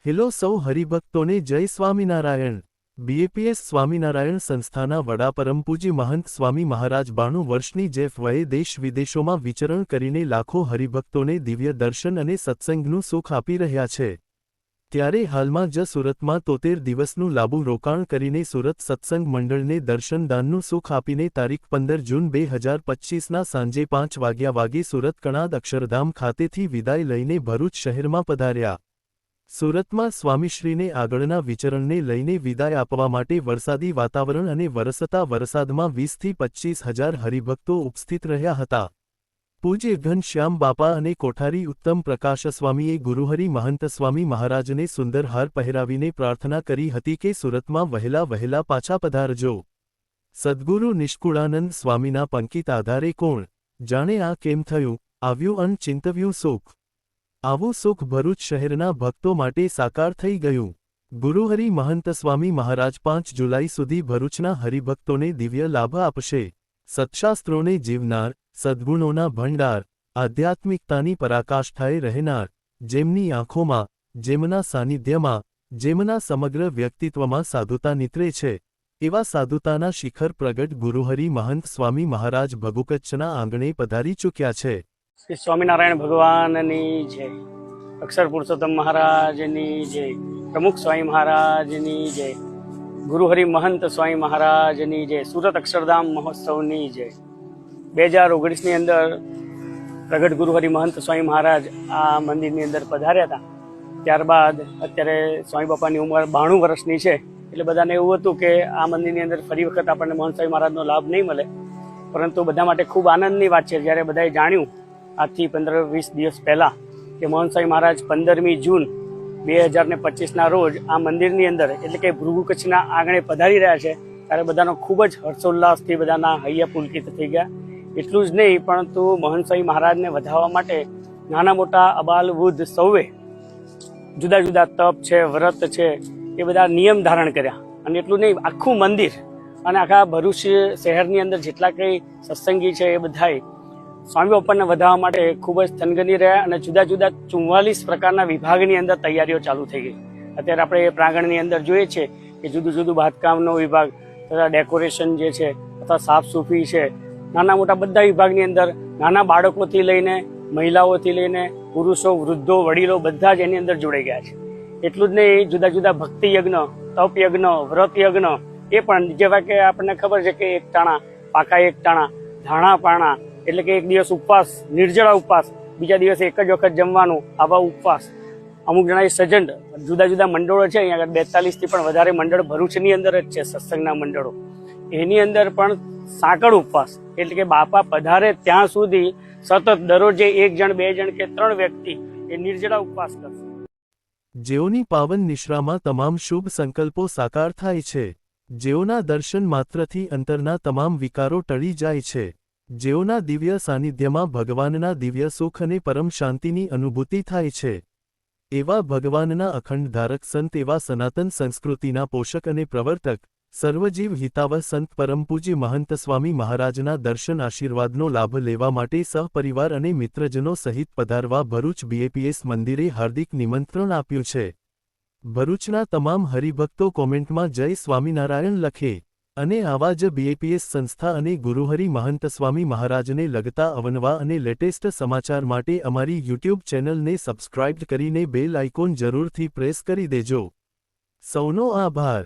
Hello સૌ હરિભક્તોને જય Swaminarayan. BAPS Swaminarayan સંસ્થાના વડા પરમ પૂજ્ય મહંત સ્વામી મહારાજ 92 વર્ષની જેફ વયે દેશ વિદેશોમાં વિચરણ કરીને લાખો હરિભક્તોને દિવ્ય દર્શન અને સત્સંગનું સુખ આપી રહ્યા છે। ત્યારે હાલમાં જ સુરતમાં 73 દિવસનું લાંબુ રોકાણ કરીને સુરત સત્સંગ મંડળને દર્શનદાનનું સુખ આપીને તારીખ 15 જૂન 2025ના સાંજે 5 વાગે સુરત કણાદ અક્ષરધામ ખાતેથી વિદાય લઈને ભરૂચ શહેરમાં પધાર્યા। સુરતમાં સ્વામીશ્રીને આગળના વિચરણને લઈને વિદાય આપવા માટે વરસાદી વાતાવરણ અને વરસતા વરસાદમાં 20થી 25 હજાર હરિભક્તો ઉપસ્થિત રહ્યા હતા। પૂજ્ય ઘનશ્યામ બાપા અને કોઠારી ઉત્તમ પ્રકાશ સ્વામીએ ગુરુહરિ મહંત સ્વામી મહારાજને સુંદર હાર પહેરાવીને પ્રાર્થના કરી હતી કે સુરતમાં વહેલા પાછા પધારજો। સદ્ગુરુ નિષ્કુળાનંદ સ્વામીના પંકિત આધારે કોણ જાણે આ કેમ થયું, આવ્યું અન ચિંતવ્યું સુખ। આવું સુખ ભરૂચ શહેરના ભક્તો માટે સાકાર થઈ ગયું। ગુરુહરિ મહંત સ્વામી મહારાજ 5 જુલાઈ સુધી ભરૂચના હરિભક્તોને દિવ્ય લાભ આપશે। સત્શાસ્ત્રોને જીવનાર, સદ્ગુણોના ભંડાર, આધ્યાત્મિકતાની પરાકાષ્ઠાએ રહેનાર, જેમની આંખોમાં, જેમના સાનિધ્યમાં, જેમના સમગ્ર વ્યક્તિત્વમાં સાધુતા નીતરે છે, એવા સાધુતાના શિખર પ્રગટ ગુરુહરિ મહંત સ્વામી મહારાજ ભગુકચ્છના આંગણે પધારી ચૂક્યા છે। શ્રી સ્વામિનારાયણ ભગવાનની જય, અક્ષર પુરુષોત્તમ મહારાજની જય, પ્રમુખ સ્વામી મહારાજની જય, ગુરુહરિ મહંત સ્વામી મહારાજની જય, સુરત અક્ષરધામ મહોત્સવની જય। 2019ની અંદર પ્રગટ ગુરુહરિ મહંત સ્વામી મહારાજ આ મંદિરની અંદર પધાર્યા હતા। ત્યારબાદ અત્યારે સ્વામી બાપાની ઉંમર 92 વર્ષની છે, એટલે બધાને એવું હતું કે આ મંદિરની અંદર ફરી વખત આપણને મહંત સ્વામી મહારાજનો લાભ નહીં મળે, પરંતુ બધા માટે ખૂબ આનંદની વાત છે જ્યારે બધાએ જાણ્યું આજથી 15-20 દિવસ પહેલાં કે મહંત સ્વામી મહારાજ 15મી જૂન 2025ના રોજ આ મંદિરની અંદર એટલે કે ભૃગુ કચ્છના આંગણે પધારી રહ્યા છે, ત્યારે બધાનો ખૂબ જ હર્ષોલ્લાસથી બધાના હૈયા પુલકિત થઈ ગયા। એટલું જ નહીં, પરંતુ મહંત સ્વામી મહારાજને વધાવવા માટે નાના મોટા અબાલ વૃદ્ધ સૌએ જુદા જુદા તપ છે, વ્રત છે, એ બધા નિયમ ધારણ કર્યા। અને એટલું નહીં, આખું મંદિર અને આખા ભરૂચ શહેરની અંદર જેટલા કંઈ સત્સંગી છે એ બધાએ સ્વામી બાપાને વધાવવા માટે ખૂબ જ થનગની રહ્યા અને જુદા જુદા 44 પ્રકારના વિભાગની અંદર તૈયારીઓ ચાલુ થઈ ગઈ। અત્યારે આપણે પ્રાંગણની અંદર જોઈએ છે કે જુદું જુદું બાંધકામનો વિભાગ તથા ડેકોરેશન જે છે અથવા સાફ સૂફી છે, નાના મોટા બધા વિભાગની અંદર નાના બાળકોથી લઈને મહિલાઓથી લઈને પુરુષો, વૃદ્ધો, વડીલો બધા જ એની અંદર જોડાઈ ગયા છે। એટલું જ નહીં, જુદા જુદા ભક્તિ યજ્ઞ, તપ યજ્ઞ, વ્રત યજ્ઞ એ પણ, જેવા કે આપણને ખબર છે કે એક ટાણા, પાકા એક ટાણા, ધાણા પાણા, એટલે કે એક દિવસ ઉપવાસ, નિર્જળા ઉપવાસ, બીજા દિવસે એક જ વખત જમવાનું, આવા ઉપવાસ। અમુક જણાએ સજંડ, જુદા જુદા મંડળો છે, અહીંયા આગળ 42થી પણ વધારે મંડળ ભરૂચની અંદર જ છે સત્સંગના મંડળો, એની અંદર પણ સાંકળ ઉપવાસ, એટલે કે બાપા પધારે ત્યાં સુધી સતત દરરોજે 1 જણ, 2 જણ કે 3 વ્યક્તિ એ નિર્જળા ઉપવાસ કરશે। જેઓની પાવન નિશ્રામાં તમામ શુભ સંકલ્પો સાકાર થાય છે, જેઓના દર્શન માત્રથી અંતરના તમામ વિકારો ટળી જાય છે, જેઓના દિવ્ય સાનિધ્યમાં ભગવાનના દિવ્ય સુખ અને પરમ શાંતિની અનુભૂતિ થાય છે, એવા ભગવાનના અખંડ ધારક સંત, એવા સનાતન સંસ્કૃતિના પોષક અને પ્રવર્તક, સર્વજીવ હિતાવહ સંત પરમ પૂજ્ય મહંત સ્વામી મહારાજના દર્શન આશીર્વાદનો લાભ લેવા માટે સહપરિવાર અને મિત્રજનો સહિત પધારવા ભરૂચ બીએપીએસ મંદિરે હાર્દિક નિમંત્રણ આપ્યું છે। ભરૂચના તમામ હરિભક્તો કોમેન્ટમાં જય સ્વામિનારાયણ લખે અને આવા જ બીએપીએસ સંસ્થા અને ગુરુહરિ મહંત સ્વામી મહારાજને લગતા અવનવા અને લેટેસ્ટ સમાચાર માટે અમારી યુટ્યુબ ચેનલને સબસ્ક્રાઇબ કરીને બેલ આઇકોન જરૂરથી પ્રેસ કરી દેજો। સૌનો આભાર।